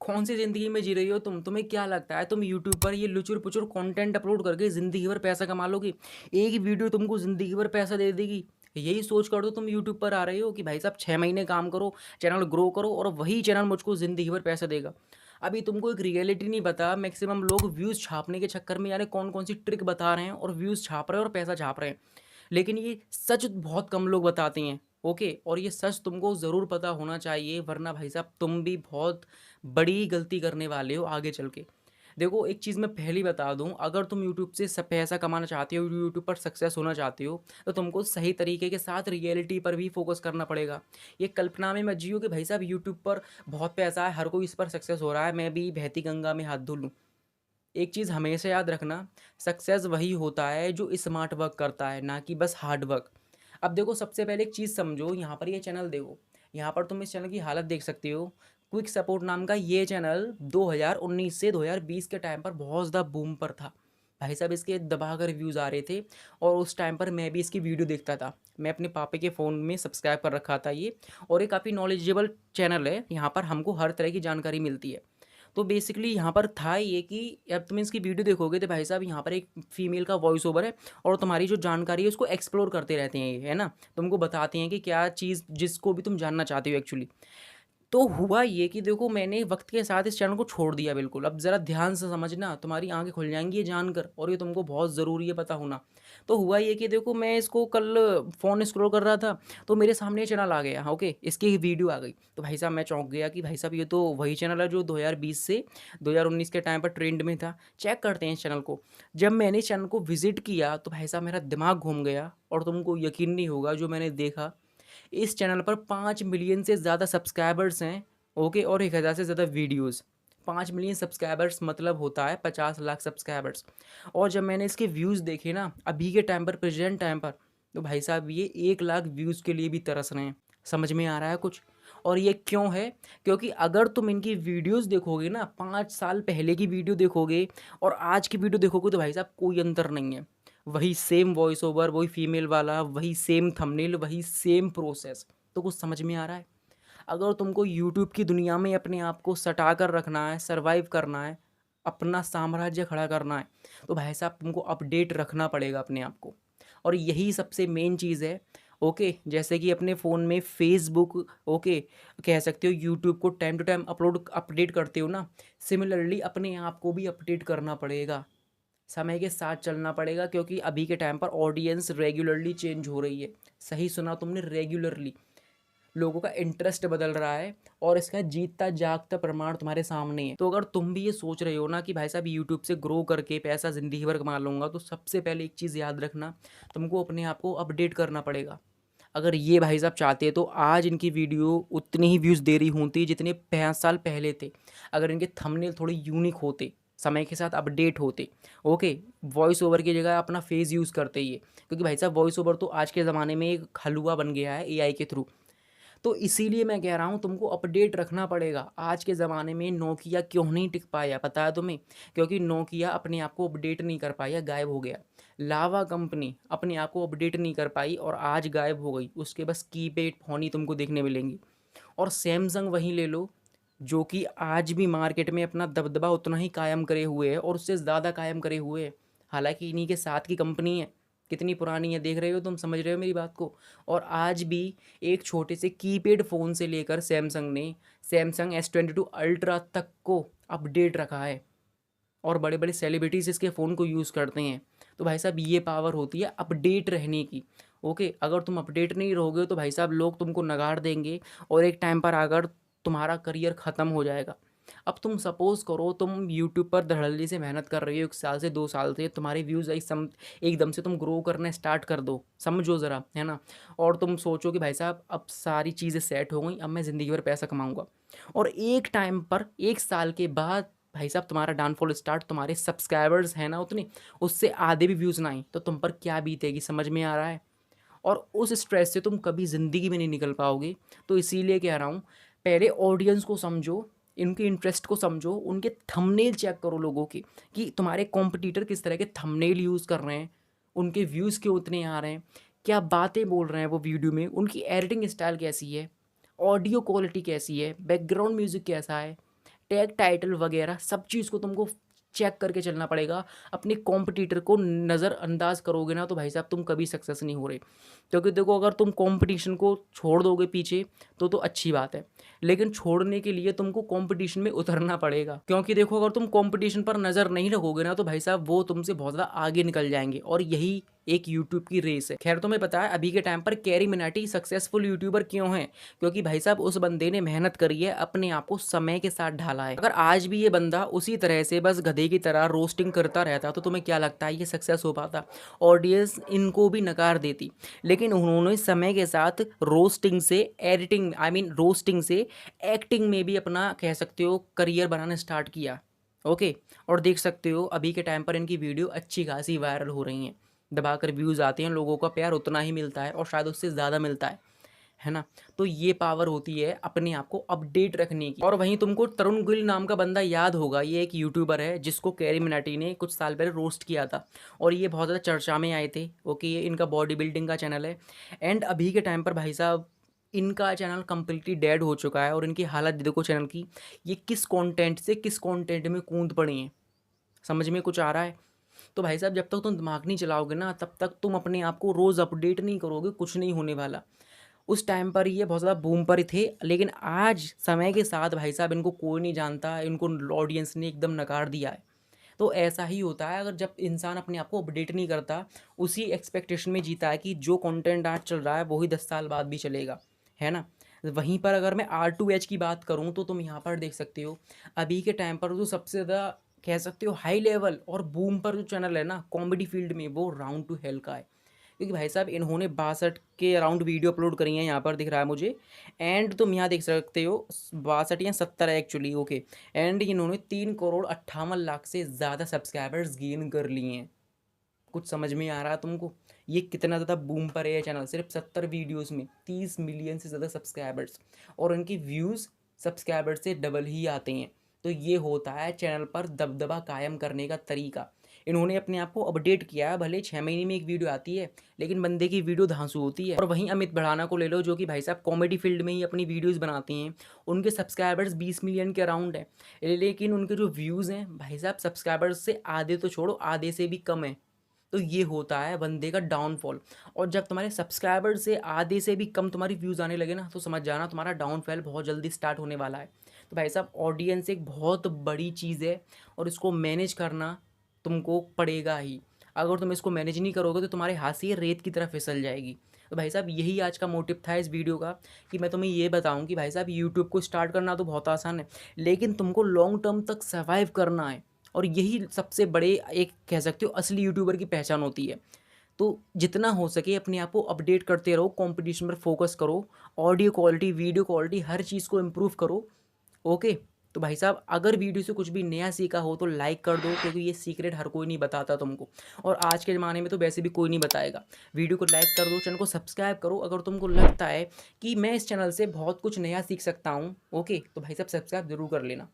कौन सी ज़िंदगी में जी रही हो तुम? तुम्हें क्या लगता है तुम यूट्यूब पर ये लुचुर-पुचुर कंटेंट अपलोड करके ज़िंदगी भर पैसा कमा लोगे? एक ही वीडियो तुमको ज़िंदगी भर पैसा दे देगी। यही सोच कर तो तुम यूट्यूब पर आ रहे हो कि भाई साहब 6 महीने काम करो, चैनल ग्रो करो और वही चैनल मुझको ज़िंदगी भर पैसा देगा। अभी तुमको एक रियलिटी नहीं पता, मैक्सिमम लोग व्यूज़ छापने के चक्कर में यानी कौन-कौन सी ट्रिक बता रहे हैं और व्यूज़ छाप रहे हैं और पैसा छाप रहे हैं। लेकिन ये सच बहुत कम लोग बताते हैं, ओके? और ये सच तुमको ज़रूर पता होना चाहिए, वरना भाई साहब तुम भी बहुत बड़ी गलती करने वाले हो आगे चल के। देखो एक चीज़ मैं पहले ही बता दूँ, अगर तुम यूट्यूब से पैसा कमाना चाहते हो, यूट्यूब पर सक्सेस होना चाहते हो, तो तुमको सही तरीके के साथ रियलिटी पर भी फ़ोकस करना पड़ेगा। ये कल्पना में मत जियो कि भाई साहब यूट्यूब पर बहुत पैसा है, हर कोई इस पर सक्सेस हो रहा है, मैं भी बहती गंगा में हाथ धो लूँ। एक चीज़ हमेशा याद रखना, सक्सेस वही होता है जो स्मार्ट वर्क करता है, ना कि बस हार्ड वर्क। अब देखो सबसे पहले एक चीज़ समझो, यहाँ पर ये चैनल देखो, यहाँ पर तुम इस चैनल की हालत देख सकते हो। क्विक सपोर्ट नाम का ये चैनल 2019 से 2020 के टाइम पर बहुत ज़्यादा बूम पर था। भाई साहब इसके दबाकर व्यूज़ आ रहे थे और उस टाइम पर मैं भी इसकी वीडियो देखता था। मैं अपने पापा के फ़ोन में सब्सक्राइब कर रखा था ये, और ये काफ़ी नॉलेजेबल चैनल है, यहाँ पर हमको हर तरह की जानकारी मिलती है। तो बेसिकली यहाँ पर था ये कि अब तुम इसकी वीडियो देखोगे तो भाई साहब यहाँ पर एक फीमेल का वॉइस ओवर है और तुम्हारी जो जानकारी है उसको एक्सप्लोर करते रहते हैं ये, है ना? तुमको बताते हैं कि क्या चीज़ जिसको भी तुम जानना चाहते हो एक्चुअली। तो हुआ ये कि देखो मैंने वक़्त के साथ इस चैनल को छोड़ दिया बिल्कुल। अब ज़रा ध्यान से समझना, तुम्हारी आँखें खुल जाएँगी ये जानकर, और ये तुमको बहुत ज़रूरी है पता होना। तो हुआ ये कि देखो मैं इसको कल फ़ोन स्क्रॉल कर रहा था, तो मेरे सामने ये चैनल आ गया, ओके? इसकी वीडियो आ गई। तो भाई साहब मैं चौंक गया कि भाई साहब ये तो वही चैनल है जो 2020 से 2019 के टाइम पर ट्रेंड में था। चेक करते हैं इस चैनल को। जब मैंने इस चैनल को विज़िट किया तो भाई साहब मेरा दिमाग घूम गया, और तुमको यकीन नहीं होगा जो मैंने देखा। इस चैनल पर 5 मिलियन से ज़्यादा सब्सक्राइबर्स हैं, ओके? और 1000 से ज़्यादा वीडियोज़। 5 मिलियन सब्सक्राइबर्स मतलब होता है 50 लाख सब्सक्राइबर्स। और जब मैंने इसके व्यूज़ देखे ना अभी के टाइम पर, प्रेज़ेंट टाइम पर, तो भाई साहब ये 1 लाख व्यूज़ के लिए भी तरस रहे हैं। समझ में आ रहा है कुछ? और ये क्यों है? क्योंकि अगर तुम इनकी वीडियोज़ देखोगे ना, 5 साल पहले की वीडियो देखोगे और आज की वीडियो देखोगे तो भाई साहब कोई अंतर नहीं है। वही सेम वॉइस ओवर, वही फीमेल वाला, वही सेम थंबनेल, वही सेम प्रोसेस। तो कुछ समझ में आ रहा है? अगर तुमको यूट्यूब की दुनिया में अपने आप को सटा कर रखना है, सर्वाइव करना है, अपना साम्राज्य खड़ा करना है, तो भाई साहब तुमको अपडेट रखना पड़ेगा अपने आप को। और यही सबसे मेन चीज़ है, ओके? जैसे कि अपने फ़ोन में फ़ेसबुक, ओके, कह सकते हो यूट्यूब को टाइम टू टाइम अपडेट करते हो ना, सिमिलरली अपने आप को भी अपडेट करना पड़ेगा। समय के साथ चलना पड़ेगा, क्योंकि अभी के टाइम पर ऑडियंस रेगुलरली चेंज हो रही है। सही सुना तुमने, रेगुलरली। लोगों का इंटरेस्ट बदल रहा है और इसका जीतता जागता प्रमाण तुम्हारे सामने है। तो अगर तुम भी ये सोच रहे हो ना कि भाई साहब यूट्यूब से ग्रो करके पैसा ज़िंदगी भर कमा लूँगा, तो सबसे पहले एक चीज़ याद रखना, तुमको अपने आप को अपडेट करना पड़ेगा। अगर ये भाई साहब चाहते तो आज इनकी वीडियो उतनी ही व्यूज़ दे रही होती जितने 5 साल पहले थे। अगर इनके थंबनेल थोड़े यूनिक होते, समय के साथ अपडेट होते, ओके? वॉइस ओवर की जगह अपना फेस यूज़ करते ये, क्योंकि भाई साहब वॉइस ओवर तो आज के ज़माने में एक हलवा बन गया है एआई के थ्रू। तो इसीलिए मैं कह रहा हूँ तुमको अपडेट रखना पड़ेगा। आज के ज़माने में नोकिया क्यों नहीं टिक पाया पता है तुम्हें? क्योंकि नोकिया अपने आप को अपडेट नहीं कर पाया, गायब हो गया। लावा कंपनी अपने आप को अपडेट नहीं कर पाई और आज गायब हो गई। उसके बस कीपैड फ़ोन ही तुमको देखने मिलेंगी। और सैमसंग वहीं ले लो, जो कि आज भी मार्केट में अपना दबदबा उतना ही कायम करे हुए है और उससे ज़्यादा कायम करे हुए है। हालाँकि इन्हीं के साथ की कंपनी है। कितनी पुरानी है देख रहे हो तुम, समझ रहे हो मेरी बात को? और आज भी एक छोटे से कीपैड फ़ोन से लेकर सैमसंग ने सैमसंग S22 अल्ट्रा तक को अपडेट रखा है, और बड़े-बड़े सेलिब्रिटीज़ इसके फ़ोन को यूज़ करते हैं। तो भाई साहब ये पावर होती है अपडेट रहने की, ओके? अगर तुम अपडेट नहीं रहोगे तो भाई साहब लोग तुमको नगाड़ देंगे और एक टाइम पर आकर तुम्हारा करियर ख़त्म हो जाएगा। अब तुम सपोज़ करो तुम यूट्यूब पर धड़ल्ले से मेहनत कर रहे हो 1 साल से 2 साल से, तुम्हारे व्यूज़ एकदम से तुम ग्रो करना स्टार्ट कर दो, समझो ज़रा, है ना? और तुम सोचो कि भाई साहब अब सारी चीज़ें सेट हो गई, अब मैं ज़िंदगी भर पैसा कमाऊँगा। और एक टाइम पर 1 साल के बाद भाई साहब तुम्हारा डाउनफॉल स्टार्ट, तुम्हारे सब्सक्राइबर्स हैं ना उतने, उससे आधे भी व्यूज़ ना आएँ, तो तुम पर क्या बीतेगी, समझ में आ रहा है? और उस स्ट्रेस से तुम कभी ज़िंदगी में नहीं निकल पाओगे। तो इसीलिए कह रहा हूँ, पहले ऑडियंस को समझो, इनके इंटरेस्ट को समझो, उनके थंबनेल चेक करो लोगों के, कि तुम्हारे कॉम्पिटिटर किस तरह के थंबनेल यूज़ कर रहे हैं, उनके व्यूज़ क्यों उतने आ रहे हैं, क्या बातें बोल रहे हैं वो वीडियो में, उनकी एडिटिंग स्टाइल कैसी है, ऑडियो क्वालिटी कैसी है, बैकग्राउंड म्यूज़िक कैसा है, टैग टाइटल वगैरह सब चीज़ को तुमको चेक करके चलना पड़ेगा। अपने कॉम्पिटिटर को नज़रअंदाज करोगे ना तो भाई साहब तुम कभी सक्सेस नहीं हो रहे। क्योंकि देखो अगर तुम कॉम्पिटिशन को छोड़ दोगे पीछे तो अच्छी बात है, लेकिन छोड़ने के लिए तुमको कॉम्पिटिशन में उतरना पड़ेगा। क्योंकि देखो अगर तुम कॉम्पिटिशन पर नज़र नहीं रखोगे ना तो भाई साहब वो तुमसे बहुत ज़्यादा आगे निकल जाएंगे, और यही एक यूट्यूब की रेस है। खैर तुम्हें पता है अभी के टाइम पर कैरी मिनाटी सक्सेसफुल यूट्यूबर क्यों है? क्योंकि भाई साहब उस बंदे ने मेहनत करी है, अपने आप को समय के साथ ढाला है। अगर आज भी ये बंदा उसी तरह से बस गधे की तरह रोस्टिंग करता रहता तो तुम्हें क्या लगता है ये सक्सेस हो पाता? ऑडियंस इनको भी नकार देती। लेकिन उन्होंने समय के साथ रोस्टिंग से एडिटिंग रोस्टिंग से एक्टिंग में भी अपना कह सकते हो करियर बनाना स्टार्ट किया। ओके, और देख सकते हो अभी के टाइम पर इनकी वीडियो अच्छी खासी वायरल हो रही हैं, दबाकर व्यूज़ आते हैं, लोगों का प्यार उतना ही मिलता है और शायद उससे ज़्यादा मिलता है ना? तो ये पावर होती है अपने आप को अपडेट रखने की। और वहीं तुमको तरुण गिल नाम का बंदा याद होगा, ये एक यूट्यूबर है जिसको कैरी मिनाटी ने कुछ साल पहले रोस्ट किया था और ये बहुत ज़्यादा चर्चा में आए थे। ओके, ये इनका बॉडी बिल्डिंग का चैनल है, एंड अभी के टाइम पर भाई साहब इनका चैनल कम्प्लीटली डेड हो चुका है। और इनकी हालत देखो चैनल की, ये किस कंटेंट से किस कंटेंट में कूद पड़े हैं, समझ में कुछ आ रहा है? तो भाई साहब जब तक तुम दिमाग नहीं चलाओगे ना तब तक तुम अपने आप को रोज़ अपडेट नहीं करोगे, कुछ नहीं होने वाला। उस टाइम पर ये बहुत ज़्यादा बूम पर थे, लेकिन आज समय के साथ भाई साहब इनको कोई नहीं जानता, इनको ऑडियंस ने एकदम नकार दिया है। तो ऐसा ही होता है, अगर जब इंसान अपने आप को अपडेट नहीं करता, उसी एक्सपेक्टेशन में जीता है कि जो कंटेंट आज चल रहा है वही 10 साल बाद भी चलेगा, है ना? वहीं पर अगर मैं R2H की बात करूं तो तुम यहाँ पर देख सकते हो अभी के टाइम पर जो सबसे ज़्यादा कह सकते हो हाई लेवल और बूम पर जो चैनल है ना कॉमेडी फील्ड में, वो राउंड टू हेल का है। क्योंकि भाई साहब इन्होंने 62 के अराउंड वीडियो अपलोड करी हैं, यहाँ पर दिख रहा है मुझे, एंड तुम यहाँ देख सकते हो 62 या 70 है एक्चुअली। ओके, एंड इन्होंने 3,58,00,000 से ज़्यादा सब्सक्राइबर्स गेन कर लिए हैं। कुछ समझ में आ रहा है तुमको ये कितना ज़्यादा बूम पर है चैनल? सिर्फ 70 वीडियोस में 30 मिलियन से ज़्यादा सब्सक्राइबर्स, और उनकी व्यूज़ सब्सक्राइबर्स से डबल ही आते हैं। तो ये होता है चैनल पर दबदबा कायम करने का तरीका। इन्होंने अपने आप को अपडेट किया है, भले 6 महीने में एक वीडियो आती है लेकिन बंदे की वीडियो धांसू होती है। और वहीं अमित भड़ाना को ले लो जो कि भाई साहब कॉमेडी फील्ड में ही अपनी वीडियोज़ बनाती हैं, उनके सब्सक्राइबर्स 20 मिलियन के अराउंड है, लेकिन उनके जो व्यूज़ हैं भाई साहब सब्सक्राइबर्स से आधे तो छोड़ो, आधे से भी कम है। तो ये होता है बंदे का डाउनफॉल। और जब तुम्हारे सब्सक्राइबर से आधे से भी कम तुम्हारी व्यूज़ आने लगे ना तो समझ जाना तुम्हारा डाउनफॉल बहुत जल्दी स्टार्ट होने वाला है। तो भाई साहब ऑडियंस एक बहुत बड़ी चीज़ है और इसको मैनेज करना तुमको पड़ेगा ही। अगर तुम इसको मैनेज नहीं करोगे तो तुम्हारे हाथ से ये रेत की तरह फिसल जाएगी। तो भाई साहब यही आज का मोटिव था इस वीडियो का, कि मैं तुम्हें ये बताऊं कि भाई साहब यूट्यूब को स्टार्ट करना तो बहुत आसान है, लेकिन तुमको लॉन्ग टर्म तक सर्वाइव करना है। और यही सबसे बड़े एक कह सकते हो असली यूट्यूबर की पहचान होती है। तो जितना हो सके अपने आप को अपडेट करते रहो, कंपटीशन पर फोकस करो, ऑडियो क्वालिटी वीडियो क्वालिटी हर चीज़ को इम्प्रूव करो। ओके, तो भाई साहब अगर वीडियो से कुछ भी नया सीखा हो तो लाइक कर दो, क्योंकि ये सीक्रेट हर कोई नहीं बताता तुमको, और आज के ज़माने में तो वैसे भी कोई नहीं बताएगा। वीडियो को लाइक कर दो, चैनल को सब्सक्राइब करो अगर तुमको लगता है कि मैं इस चैनल से बहुत कुछ नया सीख सकता हूँ। ओके, तो भाई साहब सब्सक्राइब जरूर कर लेना।